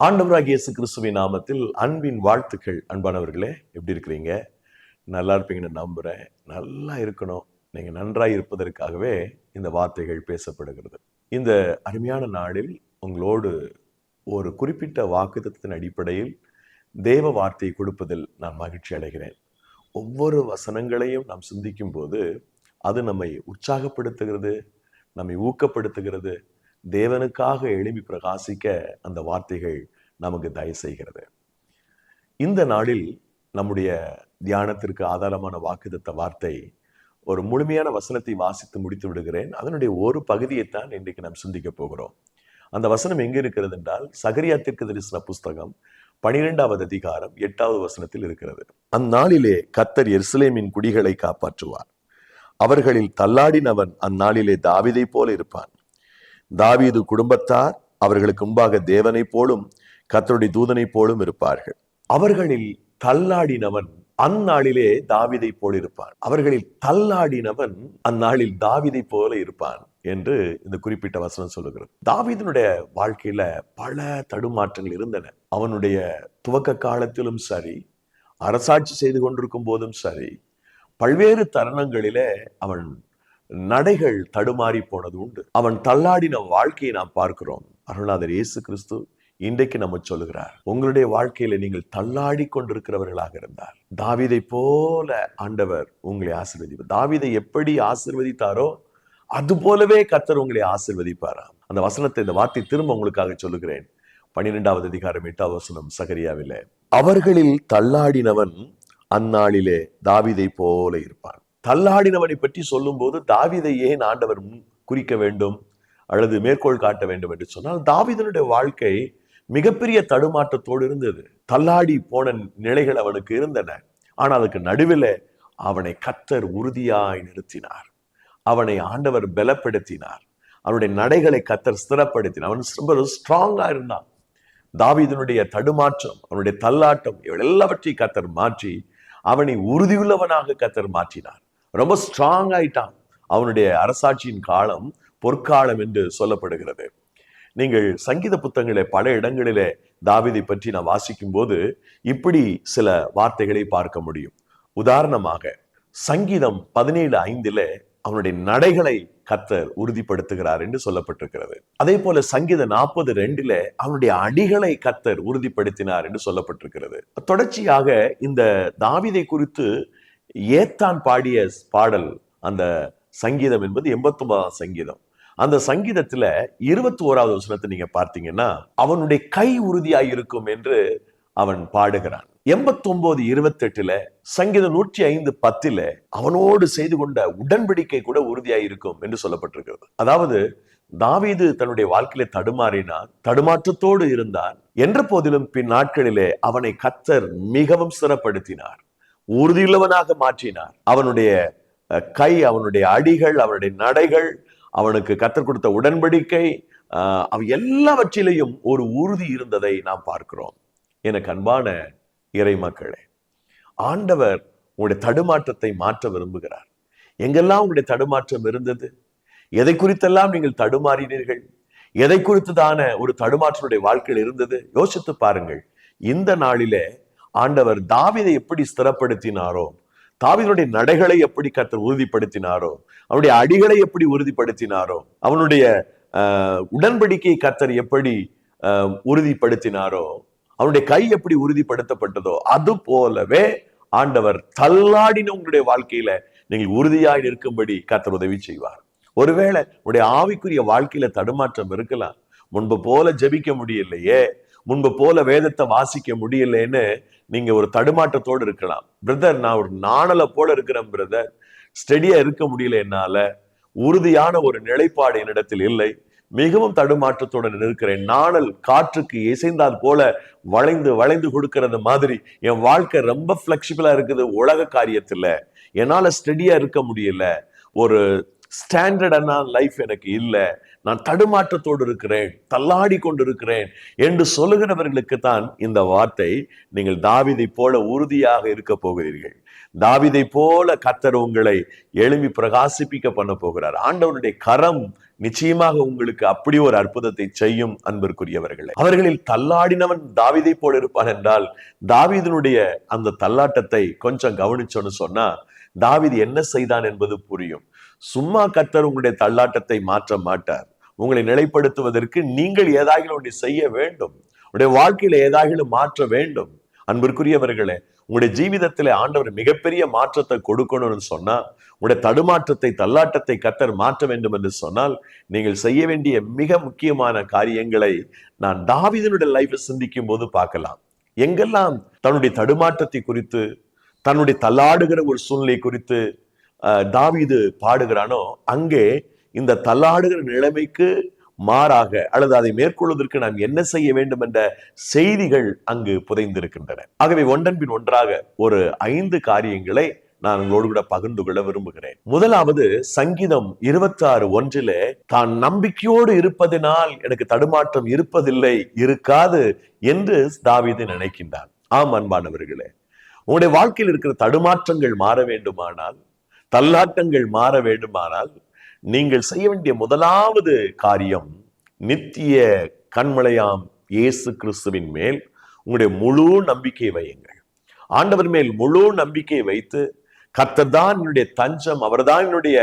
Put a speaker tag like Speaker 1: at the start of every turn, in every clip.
Speaker 1: ஆண்டவராகிய இயேசு கிறிஸ்துவின் நாமத்தில் அன்பின் வாழ்த்துக்கள். அன்பானவர்களே, எப்படி இருக்கிறீங்க? நல்லா இருப்பீங்கன்னு நம்புறேன். நல்லா இருக்கணும். நீங்க நன்றாய் இருப்பதற்காகவே இந்த வார்த்தைகள் பேசப்படுகிறது. இந்த அருமையான நாளில் உங்களோடு ஒரு குறிப்பிட்ட வாக்குத்தத்தத்தின் அடிப்படையில் தேவ வார்த்தையை கொடுப்பதில் நான் மகிழ்ச்சி அடைகிறேன். ஒவ்வொரு வசனங்களையும் நாம் சிந்திக்கும் போது அது நம்மை உற்சாகப்படுத்துகிறது, நம்மை ஊக்கப்படுத்துகிறது. தேவனுக்காக எழுப்பி பிரகாசிக்க அந்த வார்த்தைகள் நமக்கு தயவு செய்கிறது. இந்த நாளில் நம்முடைய தியானத்திற்கு ஆதாரமான வாக்குத்தத்த வார்த்தை, ஒரு முழுமையான வசனத்தை வாசித்து முடித்து விடுகிறேன். அதனுடைய ஒரு பகுதியைத்தான் இன்றைக்கு நாம் சிந்திக்க போகிறோம். அந்த வசனம் எங்க இருக்கிறது என்றால், சகரியா தீர்க்கதரிசன புஸ்தகம் 12வது அதிகாரம் 8வது வசனத்தில் இருக்கிறது. அந்நாளிலே கர்த்தர் எருசலேமின் குடிகளை காப்பாற்றுவார். அவர்களில் தள்ளாடினவன் அந்நாளிலே தாவீதை போல இருப்பான். தாவீது குடும்பத்தார் அவர்களுக்கு முன்பாக தேவனை போலும் கர்த்தருடைய தூதனை போலும் இருப்பார்கள். அவர்களில் தள்ளாடினவன் அந்நாளிலே தாவீதை போல இருப்பான். அவர்களில் தள்ளாடினவன் அந்நாளில் தாவீதை போல இருப்பான் என்று இந்த குறிப்பிட்ட வசனம் சொல்லுகிறது. தாவீதினுடைய வாழ்க்கையில பல தடுமாற்றங்கள் இருந்தன. அவனுடைய துவக்க காலத்திலும் சரி, அரசாட்சி செய்து கொண்டிருக்கும் போதும் சரி, பல்வேறு தருணங்களிலே அவன் நடைகள் தடுமாறி போனது உண்டு. அவன் தள்ளாடின வாழ்க்கையை நாம் பார்க்கிறோம். அருள்நாதர் இயேசு கிறிஸ்து இன்றைக்கு நம்ம சொல்லுகிறார், உங்களுடைய வாழ்க்கையில நீங்கள் தள்ளாடி கொண்டிருக்கிறவர்களாக இருந்தால் தாவீதை போல ஆண்டவர் உங்களை ஆசீர்வதிப்பார். தாவீதை எப்படி ஆசீர்வதித்தாரோ அது போலவே கர்த்தர் உங்களை ஆசீர்வதிப்பாராம். அந்த வசனத்தை, இந்த வார்த்தை திரும்ப உங்களுக்காக சொல்லுகிறேன். 12வது அதிகாரம் 8வது வசனம் சகரியாவிலே, அவர்களில் தள்ளாடினவன் அந்நாளிலே தாவீதை போல இருப்பான். தள்ளாடினவனை பற்றி சொல்லும் போது தாவீதை ஏன் ஆண்டவர் குறிக்க வேண்டும் அல்லது மேற்கோள் காட்ட வேண்டும் என்று சொன்னால், தாவீதனுடைய வாழ்க்கை மிகப்பெரிய தடுமாற்றத்தோடு இருந்தது. தள்ளாடி போன நிலைகள் அவனுக்கு இருந்தன. ஆனால் அதுக்கு நடுவில் அவனை கர்த்தர் உறுதியாய் நிறுத்தினார். அவனை ஆண்டவர் பலப்படுத்தினார். அவனுடைய நடைகளை கர்த்தர் ஸ்திரப்படுத்தினார். அவன் ரொம்ப ஸ்ட்ராங்கா இருந்தான். தாவீதனுடைய தடுமாற்றம், அவனுடைய தள்ளாட்டம் எல்லாவற்றையும் கர்த்தர் மாற்றி அவனை உறுதியுள்ளவனாக கர்த்தர் மாற்றினார். ரொம்ப ஸ்ட்ராங் ஆயிட்டான். அவனுடைய அரசாட்சியின் காலம் பொற்காலம் என்று சொல்லப்படுகிறது. நீங்கள் சங்கீத புத்தகங்களே பல இடங்களிலே தாவீதை பற்றி நான் வாசிக்கும் போது இப்படி சில வார்த்தைகளை பார்க்க முடியும். உதாரணமாக சங்கீதம் 17:5 அவனுடைய நடைகளை கர்த்தர் உறுதிப்படுத்துகிறார் என்று சொல்லப்பட்டிருக்கிறது. அதே போல சங்கீதம் 40:2 அவனுடைய அடிகளை கர்த்தர் உறுதிப்படுத்தினார் என்று சொல்லப்பட்டிருக்கிறது. தொடர்ச்சியாக இந்த தாவீதை குறித்து ஏத்தான் பாடிய பாடல், அந்த சங்கீதம் என்பது 89ஆம் சங்கீதம். அந்த சங்கீதத்துல 21வது வசனத்தை நீங்க பார்த்தீங்கன்னா, அவனுடைய கை உறுதியாய் இருக்கும் என்று அவன் பாடுகிறான். 89:28 சங்கீதம் 105:10 அவனோடு செய்து கொண்ட உடன்படிக்கை கூட உறுதியாய் இருக்கும் என்று சொல்லப்பட்டிருக்கிறது. அதாவது தாவீது தன்னுடைய வாழ்க்கையில தடுமாறினான், தடுமாற்றத்தோடு இருந்தான். என்ற போதிலும் பின் நாட்களிலே அவனை கர்த்தர் மிகவும் சிறப்படுத்தினார், உறுதியுள்ளவனாக மாற்றினார். அவனுடைய கை, அவனுடைய அடிகள், அவனுடைய நடைகள், அவனுக்கு கர்த்தர் கொடுத்த உடன்படிக்கை, அவ எல்லாவற்றிலையும் ஒரு உறுதி இருந்ததை நாம் பார்க்கிறோம். எனக்கு அன்பான இறை மக்களே, ஆண்டவர் உங்களுடைய தடுமாற்றத்தை மாற்ற விரும்புகிறார். எங்கெல்லாம் உங்களுடைய தடுமாற்றம் இருந்தது, எதை குறித்தெல்லாம் நீங்கள் தடுமாறினீர்கள், எதை குறித்துதான ஒரு தடுமாற்றனுடைய வாழ்க்கையில் இருந்தது, யோசித்து பாருங்கள். இந்த நாளிலே ஆண்டவர் தாவீதை எப்படி ஸ்திரப்படுத்தினாரோ, தாவீதுடைய நடைகளை எப்படி கர்த்தர் உறுதிப்படுத்தினாரோ, அவனுடைய அடிகளை எப்படி உறுதிப்படுத்தினாரோ, அவனுடைய உடன்படிக்கை கர்த்தர் எப்படி உறுதிப்படுத்தினாரோ, அவனுடைய கை எப்படி உறுதிப்படுத்தப்பட்டதோ, அது போலவே ஆண்டவர் தள்ளாடின உங்களுடைய வாழ்க்கையில நீங்கள் உறுதியாய் நிற்கும்படி கர்த்தர் உதவி செய்வார். ஒருவேளை உங்களுடைய ஆவிக்குரிய வாழ்க்கையில தடுமாற்றம் இருக்கலாம். முன்பு போல ஜெபிக்க முடியலையே, முன்பு போல வேதத்தை வாசிக்க முடியலன்னு நீங்க ஒரு தடுமாற்றத்தோடு இருக்கலாம். பிரதர், நான் ஒரு நாணலை போல இருக்கிறேன் பிரதர், ஸ்டெடியா இருக்க முடியல, என்னால உறுதியான ஒரு நிலைப்பாடு என்னிடத்தில் இல்லை, மிகவும் தடுமாற்றத்துடன் இருக்கிறேன். நாணல் காற்றுக்கு இசைந்தால் போல வளைந்து வளைந்து கொடுக்கறது மாதிரி என் வாழ்க்கை ரொம்ப பிளெக்சிபிளா இருக்குது. உலக காரியத்துல என்னால ஸ்டெடியா இருக்க முடியல, ஒரு ஸ்டாண்டர்டான லைஃப் எனக்கு இல்லை, நான் தடுமாற்றத்தோடு இருக்கிறேன், தள்ளாடி கொண்டிருக்கிறேன் என்று சொல்லுகிறவர்களுக்கு தான் இந்த வார்த்தை. நீங்கள் தாவீதை போல உறுதியாக இருக்க போகிறீர்கள். தாவீதை போல கர்த்தர் உங்களை எழும்பி பிரகாசிப்பிக்க பண்ண போகிறார். ஆண்டவருடைய கரம் நிச்சயமாக உங்களுக்கு அப்படி ஒரு அற்புதத்தை செய்யும். அன்பிற்குரியவர்களே, அவர்களில் தள்ளாடினவன் தாவீதை போல இருப்பான் என்றால், தாவீதினுடைய அந்த தள்ளாட்டத்தை கொஞ்சம் கவனிச்சோன்னு சொன்னா தாவீது என்ன செய்தான் என்பது புரியும். சும்மா கர்த்தர் உங்களுடைய தள்ளாட்டத்தை மாற்ற மாட்டார். உங்களை நிலைப்படுத்துவதற்கு நீங்கள் ஏதாவது ஒன்று செய்ய வேண்டும். உங்களுடைய வாழ்க்கையில ஏதாவது மாற்ற வேண்டும். அன்பிற்குரியவர்களே, உங்களுடைய ஜீவிதத்திலே ஆண்டவர் மிகப்பெரிய மாற்றத்தை கொடுக்கணும்னு சொன்னா, உங்களுடைய தடுமாற்றத்தை தள்ளாட்டத்தை கர்த்தர் மாற்ற வேண்டும் என்று சொன்னால், நீங்கள் செய்ய வேண்டிய மிக முக்கியமான காரியங்களை நான் தாவீதினுடைய லைஃபை சிந்திக்கும் போது பார்க்கலாம். எங்கெல்லாம் தன்னுடைய தடுமாற்றத்தை குறித்து, தன்னுடைய தள்ளாடுகிற ஒரு சூழ்நிலை குறித்து தாவீது பாடுகிறானோ, அங்கே இந்த தள்ளாடுகிற நிலைமைக்கு மாறாக அல்லது அதை மேற்கொள்வதற்கு நாம் என்ன செய்ய வேண்டும் என்ற செய்திகள் அங்கு புதைந்திருக்கின்றன. ஆகவே ஒன்றன் பின் ஒன்றாக ஒரு 5 காரியங்களை நான் உங்களோடு கூட பகிர்ந்து கொள்ள விரும்புகிறேன். முதலாவது, சங்கீதம் 26:1 தான் நம்பிக்கையோடு இருப்பதனால் எனக்கு தடுமாற்றம் இருப்பதில்லை, இருக்காது என்று தாவீது நினைக்கின்றான். ஆம் அன்பானவர்களே, உங்களுடைய வாழ்க்கையில் இருக்கிற தடுமாற்றங்கள் மாற வேண்டுமானால், தள்ளாட்டங்கள் மாற வேண்டுமானால், நீங்கள் செய்ய வேண்டிய முதலாவது காரியம், நித்திய கண்மலையாம் இயேசு கிறிஸ்துவின் மேல் உங்களுடைய முழு நம்பிக்கை வையுங்கள். ஆண்டவர் மேல் முழு நம்பிக்கை வைத்து, கர்த்தர் தான் என்னுடைய தஞ்சம், அவர்தான் என்னுடைய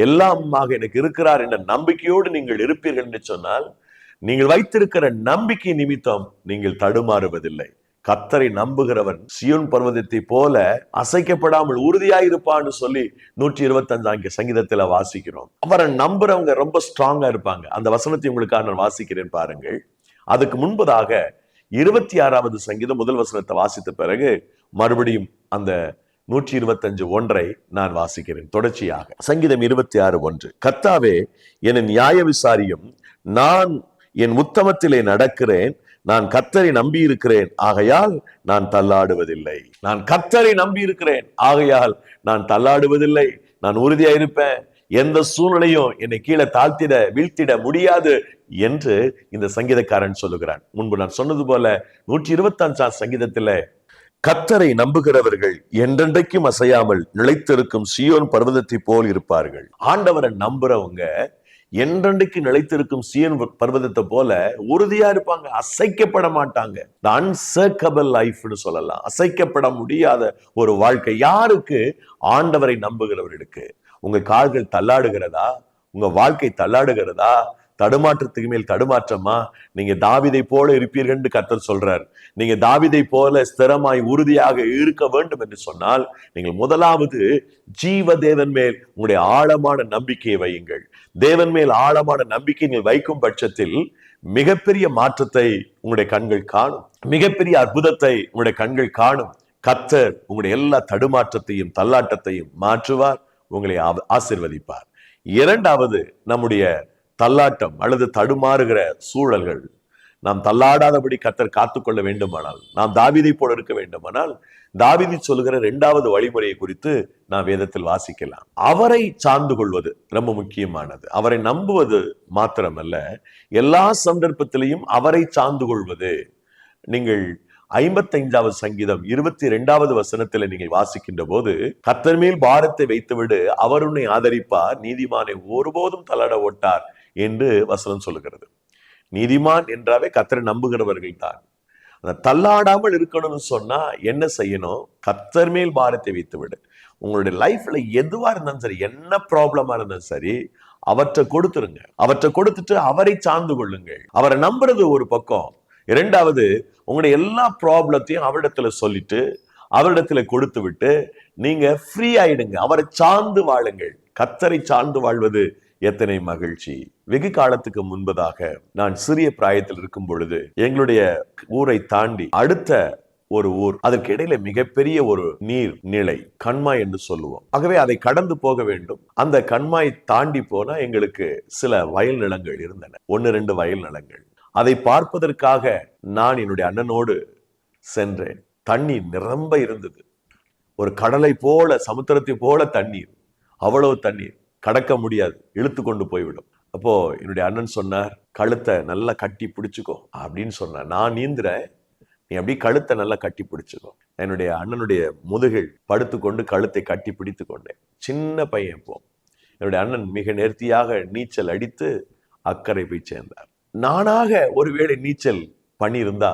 Speaker 1: எல்லாமாக எனக்கு இருக்கிறார் என்ற நம்பிக்கையோடு நீங்கள் இருப்பீர்கள் என்று சொன்னால், நீங்கள் வைத்திருக்கிற நம்பிக்கை நிமித்தம் நீங்கள் தடுமாறுவதில்லை. கர்த்தரை நம்புகிறவன் சியோன் பர்வதத்தை போல அசைக்கப்படாமல் உறுதியாயிருப்பான்னு சொல்லி 125 சங்கீதத்துல வாசிக்கிறோம். அவரை நம்புறவங்க ரொம்ப ஸ்ட்ராங்கா இருப்பாங்க. அந்த வசனத்தை உங்களுக்காக நான் வாசிக்கிறேன் பாருங்கள். அதுக்கு முன்பதாக 26வது சங்கீதம் முதல் வசனத்தை வாசித்த பிறகு மறுபடியும் அந்த 125:1 நான் வாசிக்கிறேன் தொடர்ச்சியாக. சங்கீதம் 26:1, கர்த்தாவே என் நியாய விசாரியும், நான் என் உத்தமத்திலே நடக்கிறேன், நான் கர்த்தரை நம்பி இருக்கிறேன், ஆகையால் நான் தள்ளாடுவதில்லை. நான் கர்த்தரை நம்பி இருக்கிறேன், ஆகையால் நான் தள்ளாடுவதில்லை. நான் உறுதியா இருப்பேன். எந்த சூழ்நிலையும் என்னை கீழே தாழ்த்திட வீழ்த்திட முடியாது என்று இந்த சங்கீதக்காரன் சொல்லுகிறான். முன்பு நான் சொன்னது போல 125 சங்கீதத்துல, கர்த்தரை நம்புகிறவர்கள் என்றென்றைக்கும் அசையாமல் நிலைத்திருக்கும் சியோன் பர்வதத்தை போல் இருப்பார்கள். ஆண்டவரை நம்புறவங்க என்றென்றைக்கு நிலைத்திருக்கும் சியோன் பர்வதத்தை போல உறுதியா இருப்பாங்க, அசைக்கப்பட மாட்டாங்க. அன்சேக்கபிள் லைஃப்னு சொல்லலாம். அசைக்கப்பட முடியாத ஒரு வாழ்க்கை. யாருக்கு? ஆண்டவரை நம்புகிறவர்களுக்கு. உங்க கால்கள் தள்ளாடுகிறதா? உங்க வாழ்க்கை தள்ளாடுகிறதா? தடுமாற்றத்துக்கு மேல் தடுமாற்றமா? நீங்க தாவீதை போல இருப்பீர்கள் என்று கர்த்தர் சொல்றார். நீங்க தாவீதை போல ஸ்திரமாய் உறுதியாக இருக்க வேண்டும் என்று சொன்னால், நீங்கள் முதலாவது ஜீவ தேவன் மேல் உங்களுடைய ஆழமான நம்பிக்கையை வையுங்கள். தேவன் மேல் ஆழமான நம்பிக்கை நீங்கள் வைக்கும் பட்சத்தில் மிகப்பெரிய மாற்றத்தை உங்களுடைய கண்கள் காணும். மிகப்பெரிய அற்புதத்தை உங்களுடைய கண்கள் காணும். கர்த்தர் உங்களுடைய எல்லா தடுமாற்றத்தையும் தள்ளாட்டத்தையும் மாற்றுவார், உங்களை ஆசீர்வதிப்பார். இரண்டாவது, நம்முடைய தள்ளாட்டம் அல்லது தடுமாறுகிற சூழல்கள் நாம் தள்ளாடாதபடி கர்த்தர் காத்துக்கொள்ள வேண்டுமானால், நாம் தாவீதை போல இருக்க வேண்டுமானால், தாவீது சொல்லுகிற 2வது வழிமுறையை குறித்து நாம் வேதத்தில் வாசிக்கலாம். அவரை சார்ந்து கொள்வது ரொம்ப முக்கியமானது. அவரை நம்புவது மாத்திரமல்ல, எல்லா சந்தர்ப்பத்திலையும் அவரை சார்ந்து கொள்வது. நீங்கள் 55வது சங்கீதம் 22வது வசனத்துல நீங்கள் வாசிக்கின்ற போது, கர்த்தர் மேல் பாரத்தை வைத்துவிடு, அவர் உன்னை ஆதரிப்பார், நீதிமானை ஒருபோதும் தள்ளாட ஓட்டார் என்று வசனம் சொல்லுகிறது. நீதிமான் என்றாவே கர்த்தரை நம்புகிறவர்கள் தான். அந்த தள்ளாடாமல் இருக்கணும்னு சொன்னா என்ன செய்யணும்? கர்த்தர் மேல் பாரத்தை வைத்து விடு. உங்களுடைய லைஃப்ல எதுவா இருந்தாலும் சரி, என்ன ப்ராப்ளமா இருந்தாலும் சரி, அவற்றை கொடுத்துருங்க. அவற்றை கொடுத்துட்டு அவரை சார்ந்து கொள்ளுங்கள். அவரை நம்புறது ஒரு பக்கம். இரண்டாவது, உங்களுடைய எல்லா ப்ராப்ளத்தையும் அவரிடத்துல சொல்லிட்டு அவரிடத்துல கொடுத்து விட்டு நீங்க ஃப்ரீ ஆயிடுங்க. அவரை சார்ந்து வாழுங்கள். கர்த்தரை சார்ந்து வாழ்வது எத்தனை மகிழ்ச்சி. வெகு காலத்துக்கு முன்பதாக நான் சிறிய பிராயத்தில் இருக்கும் பொழுது எங்களுடைய ஊரை தாண்டி அடுத்த ஒரு ஊர், அதற்கு இடையில மிகப்பெரிய ஒரு நீர் நிலை, கண்மாய் என்று சொல்லுவோம். ஆகவே அதை கடந்து போக வேண்டும். அந்த கண்மாய் தாண்டி போனா எங்களுக்கு சில வயல் நிலங்கள் இருந்தன, 1-2 வயல் நிலங்கள். அதை பார்ப்பதற்காக நான் என்னுடைய அண்ணனோடு சென்றேன். தண்ணீர் நிரம்ப இருந்தது. ஒரு கடலை போல, சமுத்திரத்தை போல தண்ணீர். அவ்வளவு தண்ணீர், கடக்க முடியாது, இழுத்து கொண்டு போய்விடும். அப்போ என்னுடைய அண்ணன் சொன்னார், கழுத்தை நல்லா கட்டி பிடிச்சுக்கோ அப்படின்னு சொன்னார். நான் நீந்துறேன், நீ அப்படி கழுத்தை நல்லா கட்டி பிடிச்சுக்கோ. என்னுடைய அண்ணனுடைய முதுகில் படுத்துக்கொண்டு கழுத்தை கட்டி பிடித்து கொண்டேன். சின்ன பையன். இப்போ என்னுடைய அண்ணன் மிக நேர்த்தியாக நீச்சல் அடித்து அக்கறை போய் சேர்ந்தார். நானாக ஒருவேளை நீச்சல் பண்ணியிருந்தா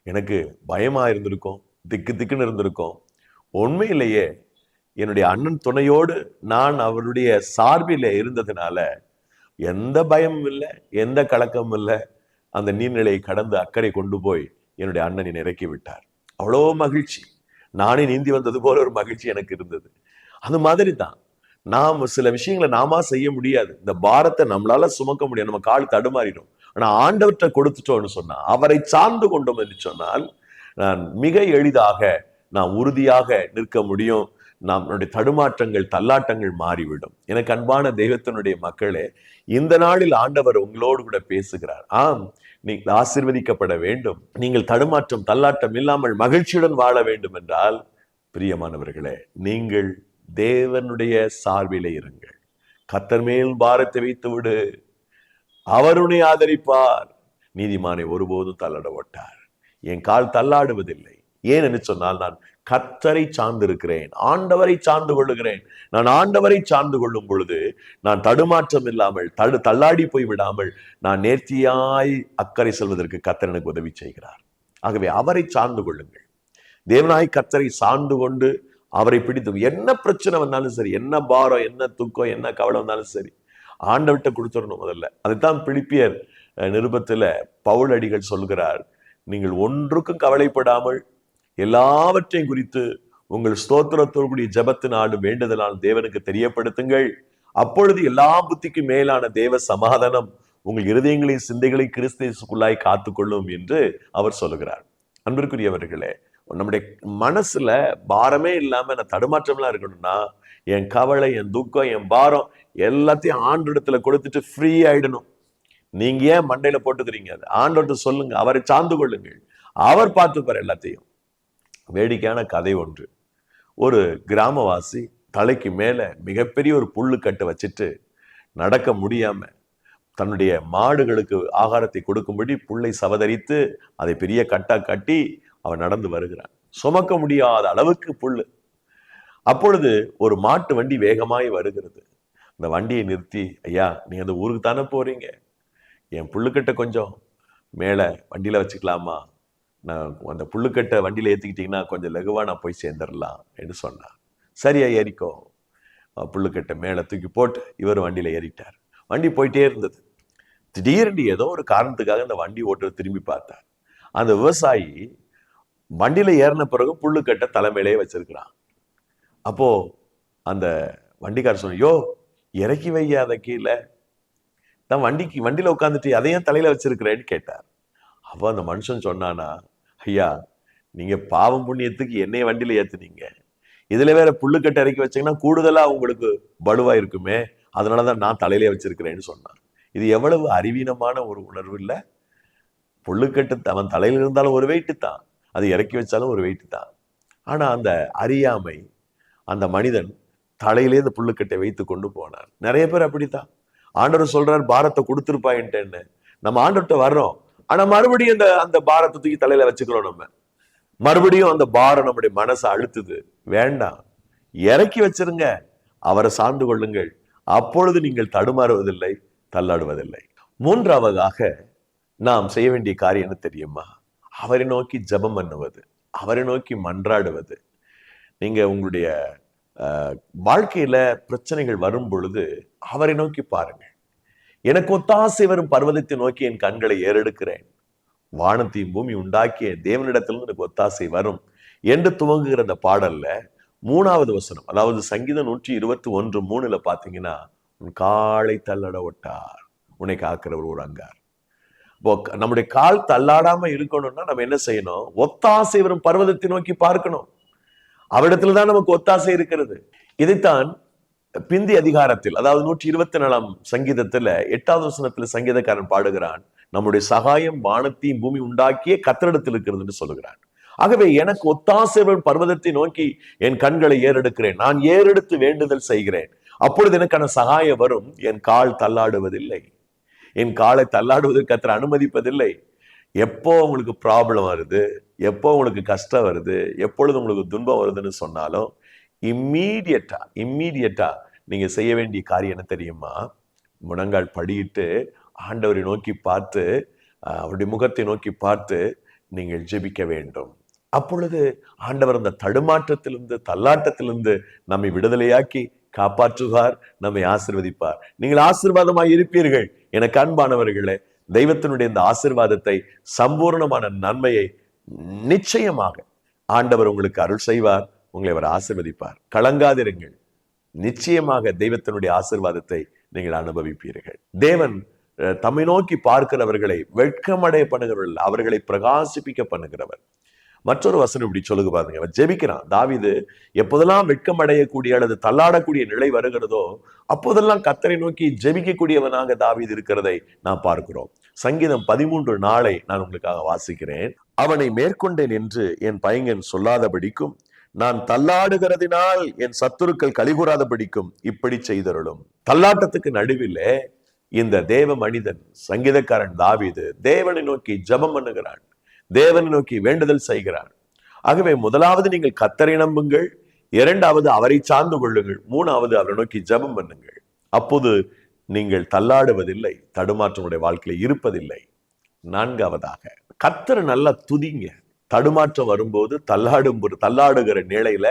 Speaker 1: எனக்கு பயமா இருந்திருக்கும், திக்கு திக்குன்னு இருந்திருக்கும். உண்மையிலேயே என்னுடைய அண்ணன் துணையோடு நான் அவருடைய சார்பில் இருந்ததுனால எந்த பயமும் இல்லை, எந்த கலக்கமும் இல்லை. அந்த நீர்நிலையை கடந்து அக்கறை கொண்டு போய் என்னுடைய அண்ணனை இறக்கி விட்டார். அவ்வளோ மகிழ்ச்சி. நானே நீந்தி வந்தது போல ஒரு மகிழ்ச்சி எனக்கு இருந்தது. அது மாதிரி தான் நாம் சில விஷயங்களை நாம செய்ய முடியாது. இந்த பாரத்தை நம்மளால சுமக்க முடியாது, நம்ம கால் தடுமாறிடும். ஆனா ஆண்டவற்றை கொடுத்துட்டோம்னு சொன்னா, அவரை சார்ந்து கொண்டோம் என்று சொன்னால் நான் மிக எளிதாக நாம் உறுதியாக நிற்க முடியும். நம்மளுடைய தடுமாற்றங்கள் தள்ளாட்டங்கள் மாறிவிடும். எனக்கு அன்பான தெய்வத்தினுடைய மக்களே, இந்த நாளில் ஆண்டவர் உங்களோடு கூட பேசுகிறார். ஆம், நீங்கள் ஆசீர்வதிக்கப்பட வேண்டும், நீங்கள் தடுமாற்றம் தள்ளாட்டம் இல்லாமல் மகிழ்ச்சியுடன் வாழ வேண்டும் என்றால், பிரியமானவர்களே, நீங்கள் தேவனுடைய சார்பிலே இருங்கள். கர்த்தர் மேல் பாரத்தை வைத்து விடு, அவருடைய ஆதரிப்பார். நீதிமானை ஒருபோதும் தள்ளாட மாட்டார். என் கால் தள்ளாடுவதில்லை. ஏன் என்று சொன்னால், நான் கர்த்தரை சார்ந்து இருக்கிறேன், ஆண்டவரை சார்ந்து கொள்ளுகிறேன். நான் ஆண்டவரை சார்ந்து கொள்ளும் பொழுது நான் தடுமாற்றம் இல்லாமல் தள்ளாடி போய் விடாமல் நான் நேர்த்தியாய் அக்கறை செல்வதற்கு கர்த்தர் எனக்கு உதவி செய்கிறார். ஆகவே அவரை சார்ந்து கொள்ளுங்கள். தேவனாய் கர்த்தரை சார்ந்து கொண்டு அவரை பிடித்து, என்ன பிரச்சனை வந்தாலும் சரி, என்ன பாரம், என்ன துக்கம், என்ன கவலை வந்தாலும் சரி, ஆண்டவர்கிட்ட கொடுத்துடணும் முதல்ல. அதுதான் பிலிப்பியர் நிருபத்துல பவுல் அடிகள் சொல்கிறார், நீங்கள் ஒன்றுக்கும் கவலைப்படாமல் எல்லாவற்றையும் குறித்து உங்கள் ஸ்தோத்திரத்தோடு ஜெபத்தினாடு வேண்டுதலால் தேவனுக்கு தெரியப்படுத்துங்கள். அப்பொழுது எல்லா புத்திக்கும் மேலான தேவ சமாதானம் உங்கள் இருதயங்களையும் சிந்தைகளை கிறிஸ்துவுக்குள்ளாய் காத்துக்கொள்ளும் என்று அவர் சொல்லுகிறார். அன்பிற்குரியவர்களே, நம்முடைய மனசுல பாரமே இல்லாம நான் தடுமாற்றம்லாம் இருக்கணும்னா, என் கவலை, என் துக்கம், என் பாரம் எல்லாத்தையும் ஆண்டவரிடத்துல கொடுத்துட்டு ஃப்ரீ ஆயிடணும். நீங்க ஏன் மண்டையில போட்டுக்கிறீங்க? அது ஆண்டவர்கிட்ட சொல்லுங்க, அவரை சார்ந்து கொள்ளுங்கள், அவர் பார்த்துப்பார் எல்லாத்தையும். வேடிக்கையான கதை ஒன்று. ஒரு கிராமவாசி தலைக்கு மேல மிகப்பெரிய ஒரு புல்லு கட்டை வச்சுட்டு நடக்க முடியாம தன்னுடைய மாடுகளுக்கு ஆகாரத்தை கொடுக்கும்படி புல்லை சவதரித்து அதை பெரிய கட்டா கட்டி அவன் நடந்து வருகிறான். சுமக்க முடியாத அளவுக்கு புல்லு. அப்பொழுது ஒரு மாட்டு வண்டி வேகமாய் வருகிறது. அந்த வண்டியை நிறுத்தி, ஐயா, நீங்க அந்த ஊருக்கு தானே போறீங்க, என் புல்லுக்கட்டை கொஞ்சம் மேல வண்டியில வச்சுக்கலாமா? நான் அந்த புல்லுக்கட்டை வண்டியில ஏத்திக்கிட்டீங்கன்னா கொஞ்சம் லகுவா நான் போய் சேர்ந்துடலாம் என்று சொன்னார். சரியா, ஏறிக்கோ. புல்லுக்கட்டை மேல தூக்கி போட்டு இவர் வண்டியில ஏறிட்டார். வண்டி போயிட்டே இருந்தது. திடீரென்று ஏதோ ஒரு காரணத்துக்காக அந்த வண்டி ஓட்டுறது திரும்பி பார்த்தார். அந்த விவசாயி வண்டியில ஏறின பிறகு புல்லுக்கட்டை தலைமையிலே வச்சிருக்கிறான். அப்போ அந்த வண்டிக்காரர் சொன்ன, யோ, இறக்கி வைய அதை கீழே, தான் வண்டியில உட்காந்துட்டு அதையும் தலையில வச்சிருக்கிறேன்னு கேட்டார். அப்போ அந்த மனுஷன் சொன்னானா, ஐயா, நீங்க பாவம் புண்ணியத்துக்கு என்னைய வண்டியில ஏத்துனீங்க, இதுல வேற புல்லுக்கட்டை இறக்கி வச்சீங்கன்னா கூடுதலா உங்களுக்கு பலுவா இருக்குமே, அதனாலதான் நான் தலையிலே வச்சிருக்கிறேன்னு சொன்னான். இது எவ்வளவு அறிவீனமான ஒரு உணர்வு இல்ல? புல்லுக்கட்டு அவன் தலையில இருந்தாலும் ஒரு வெயிட்டு தான், அது இறக்கி வச்சாலும் ஒரு வெயிட்டு தான். ஆனா அந்த அறியாமை, அந்த மனிதன் தலையிலே இந்த புல்லுக்கட்டை வைத்து கொண்டு போனார். நிறைய பேர் அப்படித்தான். ஆண்டவர் சொல்றார், பாரத்தை கொடுத்துருப்பாயின்ட்டேன்னு. நம்ம ஆண்டவர்கிட்ட வர்றோம், ஆனா மறுபடியும் அந்த பாரத்தை தூக்கி தலையில வச்சுக்கிறோம். நம்ம மறுபடியும் அந்த பாரம் நம்முடைய மனசை அழுத்துது. வேண்டாம், இறக்கி வச்சிருங்க, அவரை சார்ந்து கொள்ளுங்கள். அப்பொழுது நீங்கள் தடுமாறுவதில்லை, தள்ளாடுவதில்லை. மூன்றாவதாக நாம் செய்ய வேண்டிய காரியம் என்ன தெரியுமா? அவரை நோக்கி ஜெபம் பண்ணுவது, அவரை நோக்கி மன்றாடுவது. நீங்க உங்களுடைய வாழ்க்கையில பிரச்சனைகள் வரும் பொழுது அவரை நோக்கி பாருங்கள். எனக்கு ஒத்தாசை வரும் பர்வதத்தை நோக்கி என் கண்களை ஏறெடுக்கிறேன், வானத்தையும் பூமி உண்டாக்கிய தேவனிடத்திலிருந்து எனக்கு ஒத்தாசை வரும் என்று துவங்குகிற அந்த பாடல்ல 3வது வசனம், அதாவது சங்கீதம் 121:3 பாத்தீங்கன்னா, உன் காலை தள்ளாட ஒட்டார், உன்னை காக்கிறவர் ஒரு அங்கார். இப்போ நம்முடைய கால் தள்ளாடாம இருக்கணும்னா நம்ம என்ன செய்யணும்? ஒத்தாசை வரும் பர்வதத்தை நோக்கி பார்க்கணும். அவரிடத்துலதான் நமக்கு ஒத்தாசை இருக்கிறது. இதைத்தான் பிந்தி அதிகாரத்தில், அதாவது 124 சங்கீதத்துல 8வது வசனத்துல சங்கீதக்காரன் பாடுகிறான், நம்முடைய சகாயம் வானத்தையும் பூமி உண்டாக்கிய கர்த்தரிடத்தில் இருக்கிறது என்று சொல்லுகிறான். ஆகவே எனக்கு ஒத்தாசை வரும் பர்வதத்தை நோக்கி என் கண்களை ஏறெடுக்கிறேன், நான் ஏறெடுத்து வேண்டுதல் செய்கிறேன், அப்பொழுது எனக்கான சகாயம் வரும். என் கால் தள்ளாடுவதில்லை, என் காலை தள்ளாடுவதற்கு கர்த்தர் அனுமதிப்பதில்லை. எப்போ உங்களுக்கு ப்ராப்ளம் வருது, எப்போ உங்களுக்கு கஷ்டம் வருது, எப்பொழுது உங்களுக்கு துன்பம் வருதுன்னு சொன்னாலும் இம்மீடியட்டா நீங்க செய்ய வேண்டிய காரியம் என்ன தெரியுமா? முழங்கால் படியிட்டு ஆண்டவரை நோக்கி பார்த்து, அவருடைய முகத்தை நோக்கி பார்த்து நீங்கள் ஜெபிக்க வேண்டும். அப்பொழுது ஆண்டவர் அந்த தடுமாற்றத்திலிருந்து, தள்ளாட்டத்திலிருந்து நம்மை விடுதலையாக்கி காப்பாற்றுவார், நம்மை ஆசீர்வதிப்பார். நீங்கள் ஆசீர்வாதமாய் இருப்பீர்கள். எனக்கு அன்பானவர்களே, தெய்வத்தினுடைய இந்த ஆசீர்வாதத்தை, சம்பூர்ணமான நன்மையை நிச்சயமாக ஆண்டவர் உங்களுக்கு அருள் செய்வார், உங்களை அவர் ஆசீர்வதிப்பார். கலங்காதிருங்கள். நிச்சயமாக தெய்வத்தினுடைய ஆசீர்வாதத்தை நீங்கள் அனுபவிப்பீர்கள். தேவன் தம்மை நோக்கி பார்க்கிறவர்களை வெட்கமடைய பண்ணுகிறவர், அவர்களை பிரகாசிப்பிக்க பண்ணுகிறவர். மற்றொரு வசனம் இப்படி சொல்லுங்க பாருங்க. அவன் ஜெபிக்கிறான். தாவீது எப்போதெல்லாம் வெட்கமடையக்கூடிய அல்லது தள்ளாடக்கூடிய நிலை வருகிறதோ அப்போதெல்லாம் கர்த்தரை நோக்கி ஜெபிக்கக்கூடியவனாக தாவீது இருக்கிறதை நாம் பார்க்கிறோம். சங்கீதம் 13:4 நான் உங்களுக்காக வாசிக்கிறேன். அவனை மேற்கொண்டேன் என்று என் பையன் சொல்லாதபடிக்கும், நான் தள்ளாடுகிறதினால் என் சத்துருக்கள் கலிகூறாதபடிக்கும் இப்படி செய்தருளும். தள்ளாட்டத்துக்கு நடுவிலே இந்த தேவ மனிதன் சங்கீதக்காரன் தாவீது தேவனை நோக்கி ஜெபம் பண்ணுகிறான், தேவனை நோக்கி வேண்டுதல் செய்கிறான். ஆகவே முதலாவது நீங்கள் கர்த்தரை நம்புங்கள், இரண்டாவது அவரை சார்ந்து கொள்ளுங்கள், மூணாவது அவரை நோக்கி ஜெபம் பண்ணுங்கள். அப்போது நீங்கள் தள்ளாடுவதில்லை, தடுமாற்றமுடைய வாழ்க்கையில் இருப்பதில்லை. நான்காவதாக கர்த்தரை நல்லா துதிங்க. தடுமாற்றம் வரும்போது, தள்ளாடுகிற நிலையில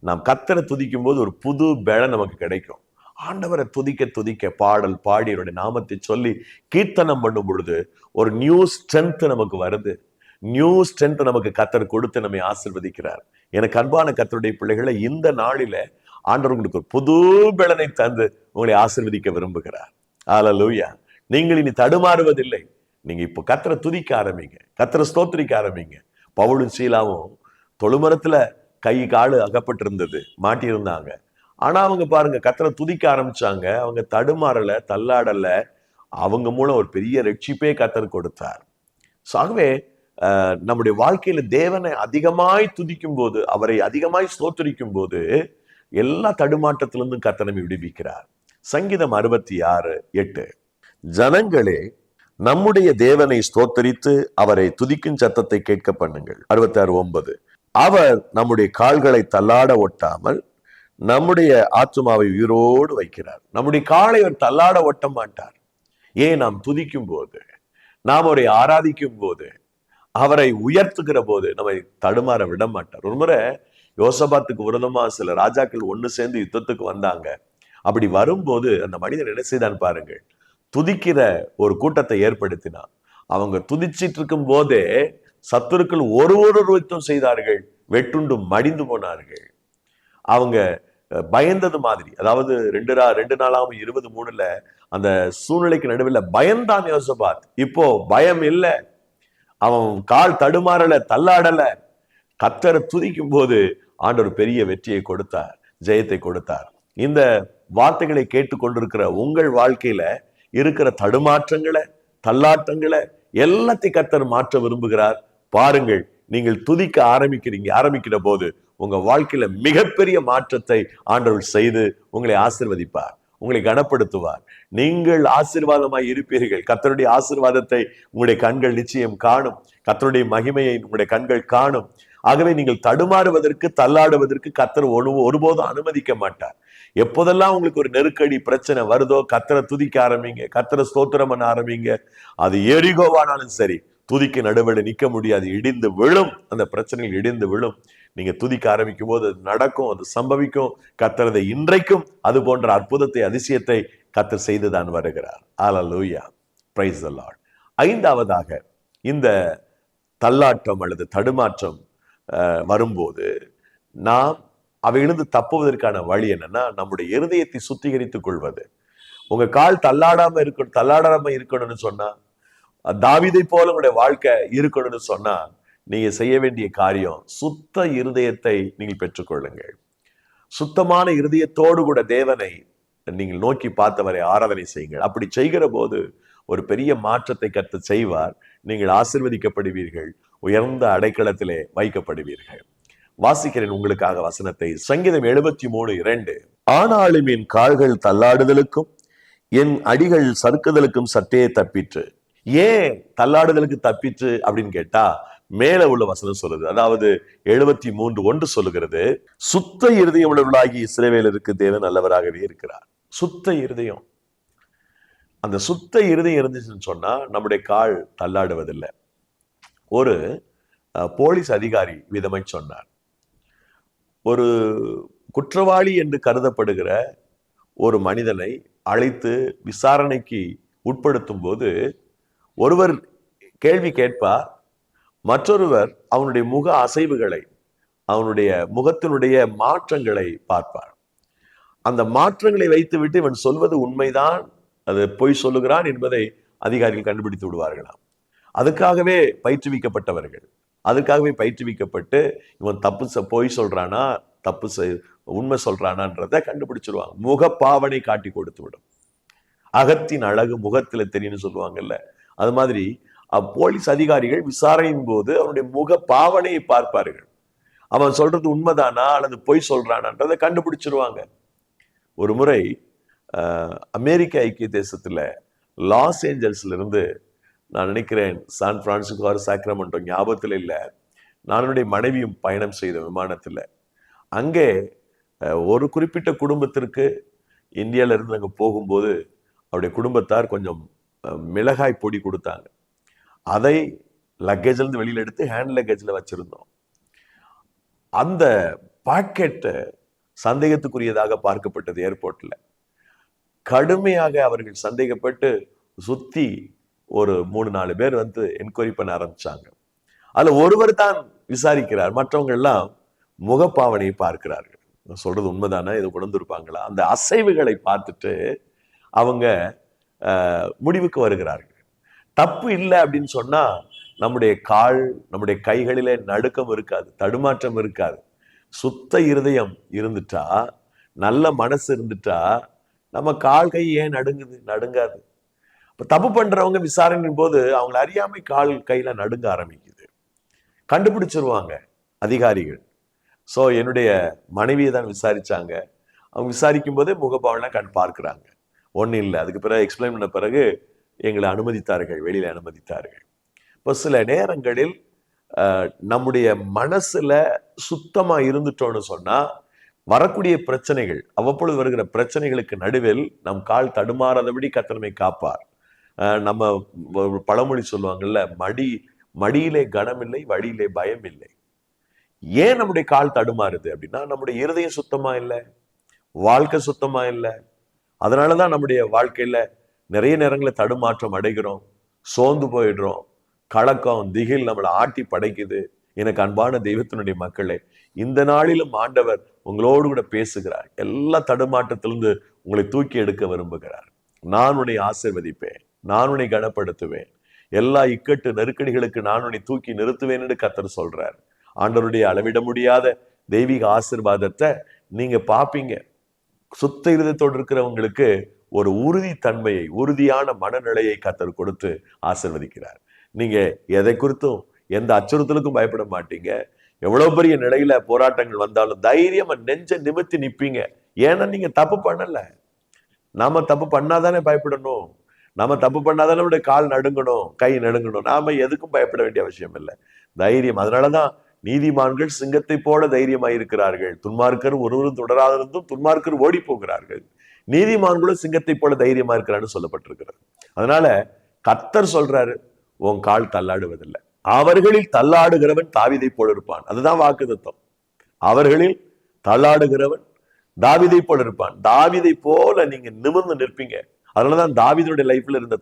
Speaker 1: நாம் கர்த்தரை துதிக்கும் போது ஒரு புது பலம் நமக்கு கிடைக்கும். ஆண்டவரை துதிக்க துதிக்க பாடல் பாடி அவருடைய நாமத்தை சொல்லி கீர்த்தனம் பண்ணும் பொழுது ஒரு நியூ ஸ்ட்ரென்த் நமக்கு வருது. நியூ ஸ்ட்ரென்த் நமக்கு கர்த்தர் கொடுத்து நம்மை ஆசீர்வதிக்கிறார். எனக்கு அன்பான கர்த்தருடைய பிள்ளைகளை, இந்த நாளில ஆண்டவர் உங்களுக்கு ஒரு புது பலனை தந்து உங்களை ஆசீர்வதிக்க விரும்புகிறார். ஹல்லேலூயா. நீங்கள் இனி தடுமாறுவதில்லை. நீங்க இப்போ கர்த்தரை துதிக்க ஆரம்பிங்க, கர்த்தரை ஸ்தோத்திரிக்க ஆரம்பிங்க. பவுலும் சீலாவும் தொழுமரத்துல கை காலு அகப்பட்டிருந்தது, மாட்டியிருந்தாங்க. ஆனா அவங்க பாருங்க, கர்த்தரை துதிக்க ஆரம்பிச்சாங்க. அவங்க தடுமாறல, தள்ளாடல. அவங்க மூலம் ஒரு பெரிய ரட்சிப்பே கர்த்தர் கொடுத்தார். ஆகவே நம்முடைய வாழ்க்கையில தேவனை அதிகமாய் துதிக்கும் போது, அவரை அதிகமாய் ஸ்தோத்திரிக்கும் போது எல்லா தடுமாற்றத்திலிருந்தும் கர்த்தர் நம்மை விடுவிக்கிறார். சங்கீதம் 66:8 ஜனங்களே, நம்முடைய தேவனை ஸ்தோத்தரித்து அவரை துதிக்கும் சத்தத்தை கேட்க பண்ணுங்கள். 66:9 அவர் நம்முடைய கால்களை தள்ளாட ஒட்டாமல் நம்முடைய ஆத்துமாவை உயிரோடு வைக்கிறார். நம்முடைய காலை அவர் தள்ளாட ஒட்ட மாட்டார். ஏன்? நாம் துதிக்கும் போது, நாம் அவரை ஆராதிக்கும் போது, அவரை உயர்த்துகிற போது நம்மை தடுமாற விட மாட்டார். ஒரு முறை யோசபாத்துக்கு விரோதமா சில ராஜாக்கள் ஒண்ணு சேர்ந்து யுத்தத்துக்கு வந்தாங்க. அப்படி வரும்போது அந்த மனிதன் என்ன செய்தான் பாருங்கள். துதிக்கிற ஒரு கூட்டத்தை ஏற்படுத்தினான். அவங்க துதிச்சிட்டு இருக்கும் போதே சத்துருக்கள் ஒரு யுத்தம் செய்தார்கள், வெட்டுண்டு மடிந்து போனார்கள். அவங்க பயந்தது மாதிரி, அதாவது 2 நாளாகவும் 23 அந்த சூழ்நிலைக்கு நடுவில் பயந்தான் யோசபாத். இப்போ பயம் இல்லை, அவன் கால் தடுமாறல, தள்ளாடல. கர்த்தரை துதிக்கும் போது ஆண்டவர் பெரிய வெற்றியை கொடுத்தார், ஜெயத்தை கொடுத்தார். இந்த வார்த்தைகளை கேட்டுக்கொண்டிருக்கிற உங்கள் வாழ்க்கையில இருக்கிற தடுமாற்றங்களை, தள்ளாட்டங்களை எல்லாத்தையும் கர்த்தர் மாற்ற விரும்புகிறார். பாருங்கள், நீங்கள் துதிக்க ஆரம்பிக்கிற போது உங்க வாழ்க்கையில மிகப்பெரிய மாற்றத்தை ஆண்டவர் செய்து உங்களை ஆசீர்வதிப்பார், உங்களை கனப்படுத்துவார். நீங்கள் ஆசீர்வாதமாய் இருப்பீர்கள். கர்த்தருடைய ஆசீர்வாதத்தை உங்களுடைய கண்கள் நிச்சயம் காணும். கர்த்தருடைய மகிமையை உங்களுடைய கண்கள் காணும். ஆகவே நீங்கள் தடுமாறுவதற்கு, தள்ளாடுவதற்கு கர்த்தர் ஒருபோதும் அனுமதிக்க மாட்டார். எப்போதெல்லாம் உங்களுக்கு ஒரு நெருக்கடி பிரச்சனை வருதோ கர்த்தரை துதிக்க ஆரம்பிங்க, கர்த்தரை ஸ்தோத்திரம் பண்ண ஆரம்பிங்க. அது எரிகோவானாலும் சரி, துதிக்க நடுவில் நிற்க முடியாது, இடிந்து விழும். அந்த பிரச்சனைகள் இடிந்து விழும். நீங்க துதிக்க ஆரம்பிக்கும் போது அது நடக்கும், அது சம்பவிக்கும். கர்த்தர் இன்றைக்கும் அது போன்ற அற்புதத்தை, அதிசயத்தை கர்த்தர் செய்துதான் வருகிறார். ஹல்லேலூயா, பிரைஸ் தி லார்ட். ஐந்தாவதாக, இந்த தள்ளாட்டம் அல்லது தடுமாற்றம் வரும்போது நாம் அவையிலிருந்து தப்புவதற்கான வழி என்னன்னா, நம்முடைய இருதயத்தை சுத்திகரித்துக் கொள்வது. உங்க கால் தள்ளாடாம இருக்கணும்னு சொன்னா, தாவீதை போல உங்களுடைய வாழ்க்கை இருக்கணும்னு சொன்னா, நீங்க செய்ய வேண்டிய காரியம் சுத்த இருதயத்தை நீங்கள் பெற்றுக்கொள்ளுங்கள். சுத்தமான இருதயத்தோடு கூட தேவனை நீங்கள் நோக்கி பார்த்தவரை ஆராதனை செய்யுங்கள். அப்படி செய்கிற போது ஒரு பெரிய மாற்றத்தை கர்த்தர் செய்வார். நீங்கள் ஆசீர்வதிக்கப்படுவீர்கள், உயர்ந்த அடைக்கலத்திலே வைக்கப்படுவீர்கள். வாசிக்கிறேன் உங்களுக்காக வசனத்தை. சங்கீதம் 73:2 ஆனாலும் என் கால்கள் தள்ளாடுதலுக்கும் என் அடிகள் சறுக்குதலுக்கும் சற்றே தப்பிற்று. ஏன் தள்ளாடுதலுக்கு தப்பிற்று அப்படின்னு கேட்டா, மேல உள்ள வசனம் சொல்லுது. அதாவது 73:1 சொல்லுகிறது, சுத்த இருதயம் உள்ளவர்களாகி இஸ்ரவேலருக்கு தேவன் நல்லவராகவே இருக்கிறார். சுத்த இருதயம். அந்த சுத்த இருதயம் இருந்துச்சுன்னு சொன்னா நம்முடைய கால் தள்ளாடுவதில்லை. ஒரு போலீஸ் அதிகாரி விதமை சொன்னார். ஒரு குற்றவாளி என்று கருதப்படுகிற ஒரு மனிதனை அழைத்து விசாரணைக்கு உட்படுத்தும் போது ஒருவர் கேள்வி கேட்பார், மற்றொருவர் அவனுடைய முக அசைவுகளை, அவனுடைய முகத்தினுடைய மாற்றங்களை பார்ப்பார். அந்த மாற்றங்களை வைத்துவிட்டு இவன் சொல்வது உண்மைதான், அது பொய் சொல்லுகிறான் என்பதை அதிகாரிகள் கண்டுபிடித்து விடுவார்களாம். அதுக்காகவே பயிற்றுவிக்கப்பட்டவர்கள், அதுக்காகவே பயிற்றுவிக்கப்பட்டு இவன் பொய் சொல்றானா தப்பு உண்மை சொல்றானான்றதை கண்டுபிடிச்சிருவாங்க. முகப்பாவனை காட்டி கொடுத்து விடும். அகத்தின் அழகு முகத்துல தெரியும்னு சொல்லுவாங்கல்ல, அது மாதிரி போலீஸ் அதிகாரிகள் விசாரணையின் போது அவனுடைய முக பாவனையை பார்ப்பார்கள். அவன் சொல்றது உண்மைதானா அல்லது பொய் சொல்றானான்றதை கண்டுபிடிச்சிருவாங்க. ஒரு முறை அமெரிக்க ஐக்கிய தேசத்துல லாஸ் ஏஞ்சல்ஸ்ல இருந்து நான் நினைக்கிறேன் சான் பிரான்சிஸ்கோ சாக்ரமெண்டோ ஞாபகத்துல இல்லை, நானுடைய மனைவியும் பயணம் செய்த விமானத்துல அங்கே ஒரு குறிப்பிட்ட குடும்பத்திற்கு இந்தியால இருந்து அங்கே போகும்போது அவருடைய குடும்பத்தார் கொஞ்சம் மிளகாய் பொடி கொடுத்தாங்க. அதை லக்கேஜ்ல இருந்து வெளியில எடுத்து ஹேண்ட் லக்கேஜ்ல வச்சிருந்தோம். அந்த பாக்கெட் சந்தேகத்துக்குரியதாக பார்க்கப்பட்டது. ஏர்போர்ட்ல கடுமையாக அவர்கள் சந்தேகப்பட்டு சுத்தி ஒரு 3-4 பேர் வந்து என்கொயரி பண்ண ஆரம்பிச்சாங்க. அதுல ஒருவர் தான் விசாரிக்கிறார், மற்றவங்க எல்லாம் முகப்பாவனையை பார்க்கிறார்கள். சொல்றது உண்மைதானே, இதை உணர்ந்திருப்பாங்களா, அந்த அசைவுகளை பார்த்துட்டு அவங்க முடிவுக்கு வருகிறார்கள். தப்பு இல்லை அப்படின்னு சொன்னா நம்முடைய கால், நம்முடைய கைகளிலே நடுக்கம் இருக்காது, தடுமாற்றம் இருக்காது. சுத்த இருதயம் இருந்துட்டா, நல்ல மனசு இருந்துட்டா நம்ம கால் கை ஏன் நடுங்காது. இப்ப தப்பு பண்றவங்க விசாரணையின் போது அவங்களை அறியாமை கால் கையில நடுங்க ஆரம்பிக்குது. கண்டுபிடிச்சிருவாங்க அதிகாரிகள். ஸோ என்னுடைய மனைவியை தான் விசாரிச்சாங்க. அவங்க விசாரிக்கும் போதே முகபாவனை பார்க்கிறாங்க. ஒன்றும் இல்லை. அதுக்கு பிறகு எக்ஸ்பிளைன் பண்ண பிறகு எங்களை அனுமதித்தார்கள், வெளியில அனுமதித்தார்கள். இப்போ சில நேரங்களில் நம்முடைய மனசுல சுத்தமா இருந்துட்டோம்னு சொன்னா வரக்கூடிய பிரச்சனைகள், அவ்வப்பொழுது வருகிற பிரச்சனைகளுக்கு நடுவில் நம் கால் தடுமாறாதபடி கர்த்தர் நம்மை காப்பார். நம்ம பழமொழி சொல்லுவாங்கல்ல, மடியிலே கனம் இல்லை, வழியிலே பயம் இல்லை. ஏன் நம்முடைய கால் தடுமாறுது அப்படின்னா நம்முடைய இருதயம் சுத்தமா இல்லை, வாழ்க்கை சுத்தமா இல்லை. அதனாலதான் நம்முடைய வாழ்க்கையில நிறைய நேரங்களில் தடுமாற்றம் அடைகிறோம், சோர்ந்து போயிடுறோம், கலக்கம் திகில் நம்மளை ஆட்டி படைக்குது. எனக்கு அன்பான தெய்வத்தினுடைய மக்களே, இந்த நாளிலும் ஆண்டவர் உங்களோடு கூட பேசுகிறார். எல்லா தடுமாற்றத்திலிருந்து உங்களை தூக்கி எடுக்க விரும்புகிறார். நான் உன்னை ஆசீர்வதிப்பேன், நான் உன்னை கனப்படுத்துவேன், எல்லா இக்கட்டு நெருக்கடிகளுக்கு நான் உன்னை தூக்கி நிறுத்துவேன் என்று கர்த்தர் சொல்றார். ஆண்டவருடைய அளவிட முடியாத தெய்வீக ஆசீர்வாதத்தை நீங்க பாப்பீங்க. சுத்த இருதயத்தோடு இருக்கிறவங்களுக்கு ஒரு உறுதித்தன்மையை, உறுதியான மனநிலையை கர்த்தர் கொடுத்து ஆசீர்வதிக்கிறார். நீங்க எதை குறித்தும் எந்த அச்சுறுத்தலுக்கும் பயப்பட மாட்டீங்க. எவ்வளவு பெரிய நிலையில போராட்டங்கள் வந்தாலும் தைரியமா நெஞ்ச நிமித்தி நிப்பீங்க. ஏன்னா நீங்க தப்பு பண்ணல. நாம தப்பு பண்ணாதானே பயப்படணும், நாம தப்பு பண்ணாதானே நம்முடைய கால் நடுங்கணும், கை நடுங்கணும். நாம எதுக்கும் பயப்பட வேண்டிய அவசியம் இல்லை. தைரியம். அதனாலதான் நீதிமான்கள் சிங்கத்தை போல தைரியமாயிருக்கிறார்கள், துன்மார்க்கர் ஒருவரும் தொடராதிருந்தும் துன்மார்க்கர் ஓடி போகிறார்கள், நீதிமான்களும் சிங்கத்தை போல தைரியமா இருக்கிறான்னு சொல்லப்பட்டிருக்கிறது. அதனால கர்த்தர் சொல்றாரு, உன் கால் தள்ளாடுவதில்லை. அவர்களில் தள்ளாடுகிறவன் தாவீதை போல இருப்பான். அதுதான் வாக்குத்தத்தம். அவர்களில் தள்ளாடுகிறவன் தாவீதை போல இருப்பான். தாவீதை போல நீங்க நிமிர்ந்து நிற்பீங்க. அதனாலதான் தாவீதுடைய லைஃப்ல இருந்த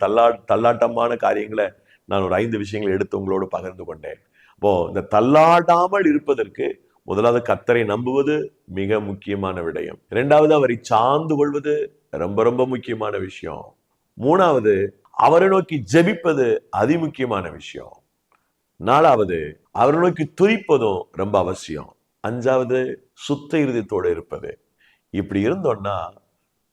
Speaker 1: தள்ளாட்டமான காரியங்களை நான் ஒரு 5 விஷயங்களை எடுத்து உங்களோடு பகிர்ந்து கொண்டேன். இப்போ இந்த தள்ளாடாமல் இருப்பதற்கு முதலாவது கர்த்தரை நம்புவது மிக முக்கியமான விடயம். 2வது அவரை சார்ந்து கொள்வது ரொம்ப ரொம்ப முக்கியமான விஷயம். 3வது அவரை நோக்கி ஜெபிப்பது அதிமுக்கியமான விஷயம். 4வது அவரை நோக்கி துதிப்பதும் ரொம்ப அவசியம். 5வது சுத்த இருதயத்தோடு இருப்பது. இப்படி இருந்தோம்னா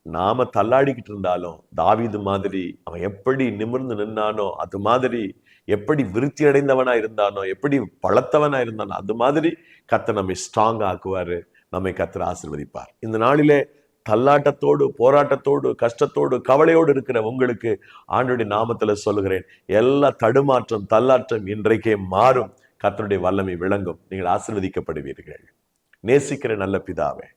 Speaker 1: நாம தள்ளாடிக்கிட்டு இருந்தாலும் தாவீது மாதிரி அவன் எப்படி நிமிர்ந்து நின்னானோ, அது மாதிரி எப்படி விருத்தி அடைந்தவனா இருந்தானோ, எப்படி பலத்தவனா இருந்தானோ, அது மாதிரி கர்த்தர் நம்மை ஸ்ட்ராங் ஆக்குவாரு, நம்மை கர்த்தர் ஆசீர்வதிப்பார். இந்த நாளிலே தள்ளாட்டத்தோடு, போராட்டத்தோடு, கஷ்டத்தோடு, கவலையோடு இருக்கிற உங்களுக்கு ஆண்டவருடைய நாமத்துல சொல்லுகிறேன், எல்லா தடுமாற்றம், தள்ளாற்றம் இன்றைக்கே மாறும். கர்த்தருடைய வல்லமை விளங்கும். நீங்கள் ஆசீர்வதிக்கப்படுவீர்கள். நேசிக்கிற நல்ல பிதாவே,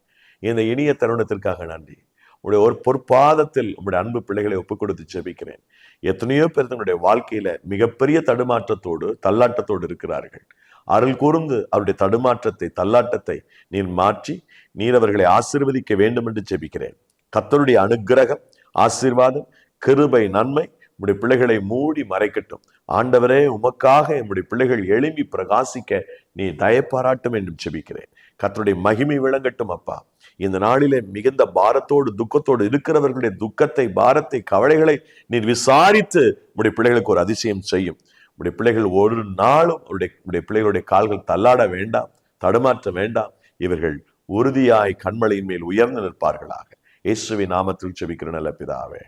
Speaker 1: இந்த இனிய தருணத்திற்காக நன்றி. உடைய ஒரு பொற்பாதத்தில் உங்களுடைய அன்பு பிள்ளைகளை ஒப்புக் கொடுத்து ஜெபிக்கிறேன். எத்தனையோ பேர் தன்னுடைய வாழ்க்கையில மிகப்பெரிய தடுமாற்றத்தோடு தள்ளாட்டத்தோடு இருக்கிறார்கள். அருள் கூர்ந்து அவருடைய தடுமாற்றத்தை தள்ளாட்டத்தை நீர் மாற்றி நீர் அவர்களை ஆசீர்வதிக்க வேண்டும் என்று ஜெபிக்கிறேன். கர்த்தருடைய அனுக்கிரகம், ஆசீர்வாதம், கிருபை, நன்மை உம்முடைய பிள்ளைகளை மூடி மறைக்கட்டும். ஆண்டவரே, உமக்காக என்னுடைய பிள்ளைகள் எழும்பி பிரகாசிக்க நீ தயப்பாராட்டும் என்றும் ஜெபிக்கிறேன். கர்த்தருடைய மகிமை விளங்கட்டும் அப்பா. இந்த நாளிலே மிகுந்த பாரத்தோடு துக்கத்தோடு இருக்கிறவர்களுடைய துக்கத்தை, பாரத்தை, கவலைகளை நீர் விசாரித்து உடைய பிள்ளைகளுக்கு ஒரு அதிசயம் செய்யும். உடைய பிள்ளைகள் ஒரு நாளும் உடைய பிள்ளைகளுடைய கால்கள் தள்ளாட வேண்டாம், தடுமாற்ற வேண்டாம். இவர்கள் உறுதியாய் கண்மலையின் மேல் உயர்ந்து நிற்பார்களாக. இயேசுவின் நாமத்தில் ஜெபிக்கிற நல்ல பிதாவே.